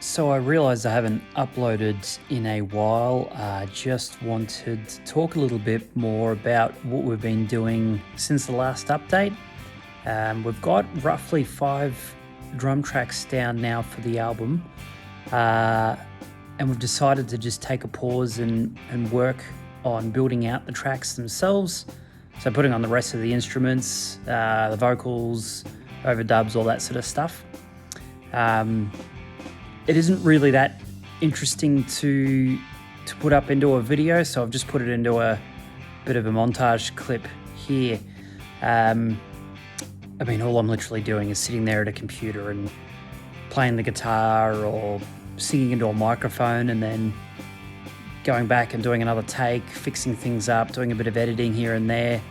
So I realised I haven't uploaded in a while. Just wanted to talk a little bit more about what we've been doing since the last update. We've got roughly 5 drum tracks down now for the album. And we've decided to just take a pause and work on building out the tracks themselves. So putting on the rest of the instruments, the vocals, overdubs, all that sort of stuff. It isn't really that interesting to put up into a video, so I've just put it into a bit of a montage clip here. All I'm literally doing is sitting there at a computer and playing the guitar or singing into a microphone and then going back and doing another take, fixing things up, doing a bit of editing here and there.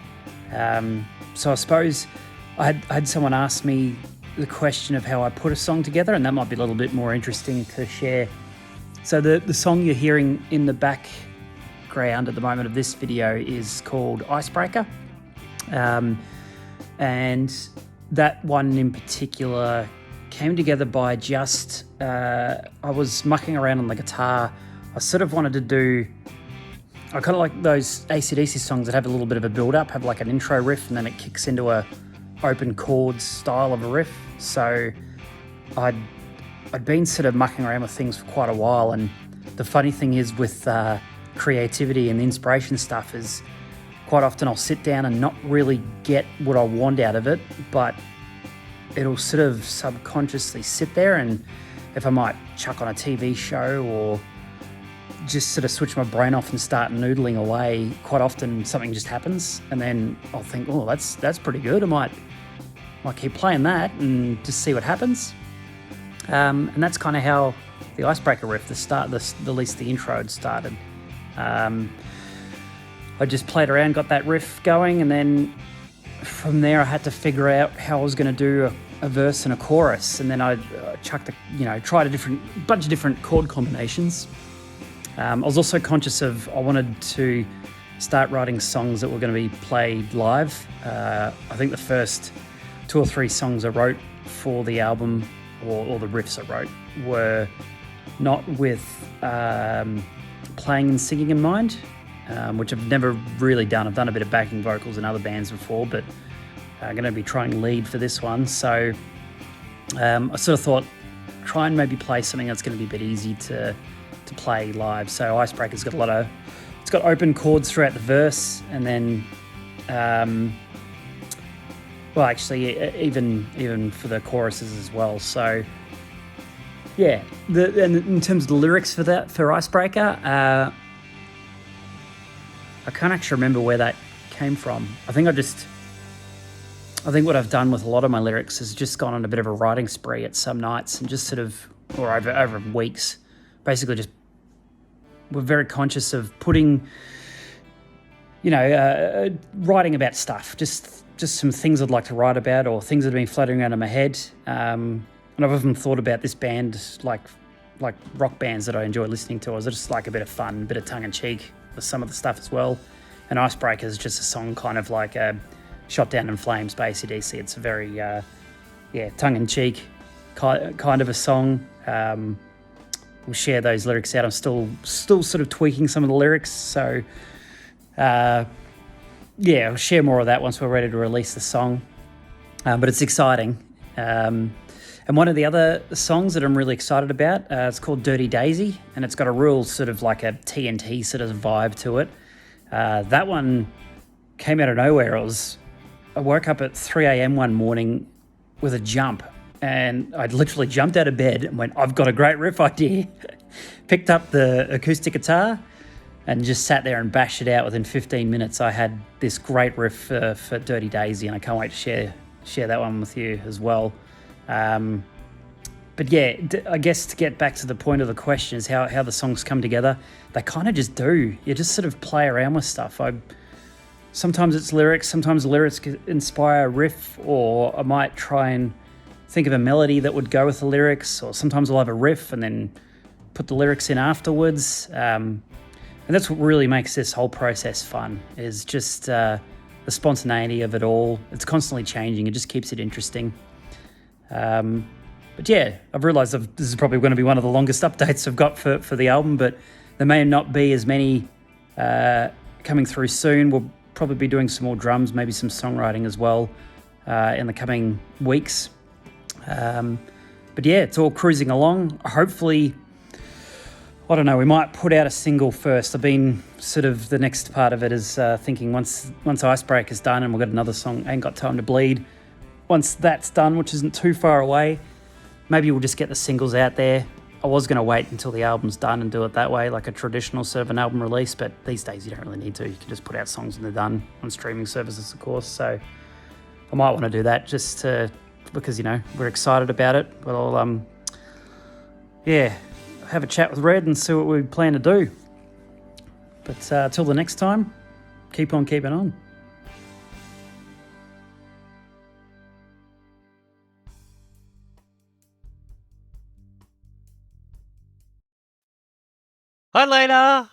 So I suppose I had someone ask me the question of how I put a song together, and that might be a little bit more interesting to share. So the song you're hearing in the background at the moment of this video is called Icebreaker. And that one in particular came together by just, I was mucking around on the guitar. I sort of wanted to do, I kind of like those AC/DC songs that have a little bit of a build-up, have like an intro riff, and then it kicks into a open chords style of a riff. So I'd been sort of mucking around with things for quite a while, and the funny thing is with creativity and the inspiration stuff is quite often I'll sit down and not really get what I want out of it, but it'll sort of subconsciously sit there, and if I might chuck on a TV show or just sort of switch my brain off and start noodling away, quite often something just happens, and then I'll think, oh, that's pretty good. I might keep playing that and just see what happens. And that's kind of how the Icebreaker riff, at least the intro had started. I just played around, got that riff going, and then from there I had to figure out how I was going to do a verse and a chorus, and then I tried a bunch of different chord combinations. I was also conscious of I wanted to start writing songs that were going to be played live. I think the first 2 or 3 songs I wrote for the album, or the riffs I wrote, were not with playing and singing in mind, which I've never really done. I've done a bit of backing vocals in other bands before, but I'm going to be trying lead for this one. So I sort of thought, try and maybe play something that's going to be a bit easy to play live. So Icebreaker's got it's got open chords throughout the verse, and then even for the choruses as well. So yeah, and in terms of the lyrics for Icebreaker, I can't actually remember where that came from. I think what I've done with a lot of my lyrics is just gone on a bit of a writing spree at some nights, and just sort of, or over weeks, basically just we're very conscious of putting, writing about stuff, just some things I'd like to write about, or things that have been floating around in my head. And I've often thought about this band like rock bands that I enjoy listening to, as just like a bit of fun, a bit of tongue-in-cheek with some of the stuff as well. And Icebreaker is just a song kind of like a Shot Down in Flames by AC/DC. It's a very, tongue-in-cheek kind of a song. We'll share those lyrics out. I'm still sort of tweaking some of the lyrics. So, I'll share more of that once we're ready to release the song. But it's exciting. And one of the other songs that I'm really excited about, it's called Dirty Daisy, and it's got a real sort of like a TNT sort of vibe to it. That one came out of nowhere. I woke up at 3 a.m. one morning with a jump, and I literally jumped out of bed and went, I've got a great riff idea. Picked up the acoustic guitar and just sat there and bashed it out. Within 15 minutes, I had this great riff for Dirty Daisy, and I can't wait to share that one with you as well. But yeah, I guess to get back to the point of the question is how the songs come together. They kind of just do. You just sort of play around with stuff. Sometimes it's lyrics, sometimes the lyrics inspire a riff, or I might try and think of a melody that would go with the lyrics, or sometimes I'll have a riff and then put the lyrics in afterwards. And that's what really makes this whole process fun, is just the spontaneity of it all. It's constantly changing. It just keeps it interesting. But yeah, I've realised this is probably going to be one of the longest updates I've got for the album, but there may not be as many coming through soon. We'll probably be doing some more drums, maybe some songwriting as well in the coming weeks. But yeah, it's all cruising along. Hopefully, I don't know, we might put out a single first. I've been sort of, the next part of it is thinking once Icebreak is done and we've got another song, Ain't Got Time to Bleed. Once that's done, which isn't too far away, maybe we'll just get the singles out there. I was going to wait until the album's done and do it that way, like a traditional sort of an album release, but these days you don't really need to. You can just put out songs and they're done on streaming services, of course. So I might want to do that just because, you know, we're excited about it. But I'll, have a chat with Red and see what we plan to do. But till the next time, keep on keeping on. Hi, later.